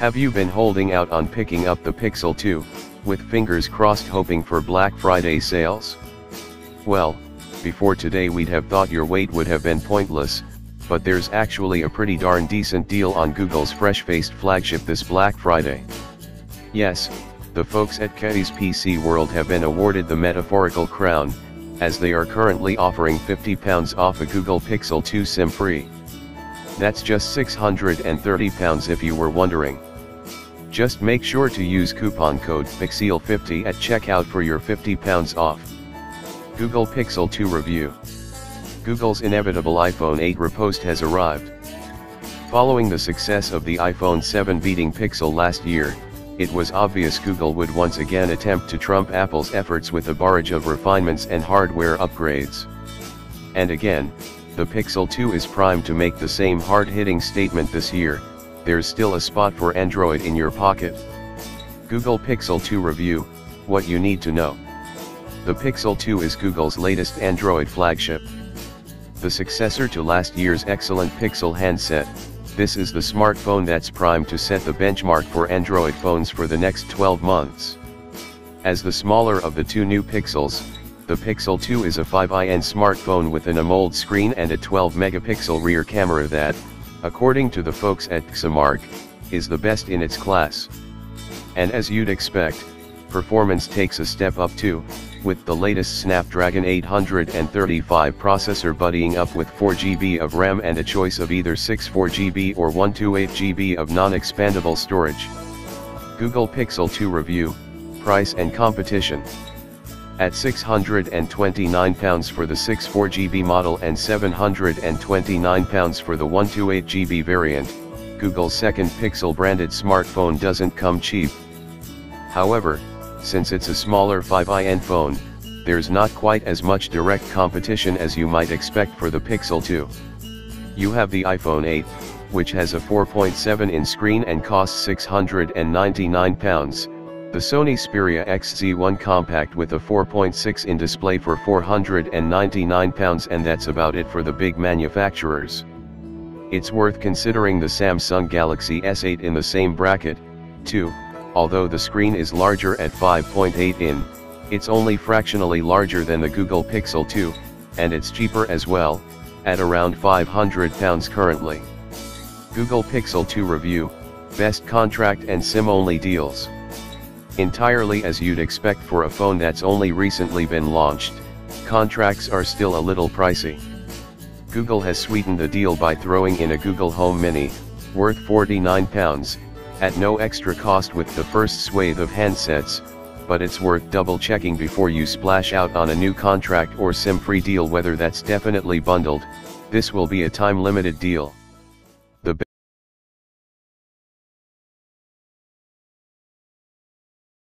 Have you been holding out on picking up the Pixel 2, with fingers crossed hoping for Black Friday sales? Well, before today we'd have thought your wait would have been pointless, but there's actually a pretty darn decent deal on Google's fresh-faced flagship this Black Friday. Yes, the folks at at&t's PC World have been awarded the metaphorical crown, as they are currently offering £50 off a Google Pixel 2 SIM-free. That's just £630 if you were wondering. Just make sure to use coupon code PIXEL50 at checkout for your £50 off. Google Pixel 2 Review. Google's inevitable iPhone 8 repost has arrived. Following the success of the iPhone 7 beating Pixel last year, it was obvious Google would once again attempt to trump Apple's efforts with a barrage of refinements and hardware upgrades. And again, the Pixel 2 is primed to make the same hard-hitting statement this year: there's still a spot for Android in your pocket. Google Pixel 2 Review, what you need to know. The Pixel 2 is Google's latest Android flagship. The successor to last year's excellent Pixel handset, this is the smartphone that's primed to set the benchmark for Android phones for the next 12 months. As the smaller of the two new Pixels, the Pixel 2 is a 5in smartphone with an AMOLED screen and a 12-megapixel rear camera that, according to the folks at at&t, is the best in its class. And as you'd expect, performance takes a step up too, with the latest Snapdragon 835 processor buddying up with 4GB of RAM and a choice of either 64GB or 128GB of non-expandable storage. Google Pixel 2 Review, Price and Competition. At £629 for the 64GB model and £729 for the 128GB variant, Google's second Pixel-branded smartphone doesn't come cheap. However, since it's a smaller 5in phone, there's not quite as much direct competition as you might expect for the Pixel 2. You have the iPhone 8, which has a 4.7-inch screen and costs £699, the Sony Xperia XZ1 Compact with a 4.6-inch display for £499, and that's about it for the big manufacturers. It's worth considering the Samsung Galaxy S8 in the same bracket, too. Although the screen is larger at 5.8 in, it's only fractionally larger than the Google Pixel 2, and it's cheaper as well, at around £500 currently. Google Pixel 2 Review, Best Contract and SIM-only Deals. Entirely as you'd expect for a phone that's only recently been launched, contracts are still a little pricey. Google has sweetened the deal by throwing in a Google Home Mini, worth £49, at no extra cost with the first swathe of handsets, but it's worth double-checking before you splash out on a new contract or SIM-free deal whether that's definitely bundled. This will be a time-limited deal.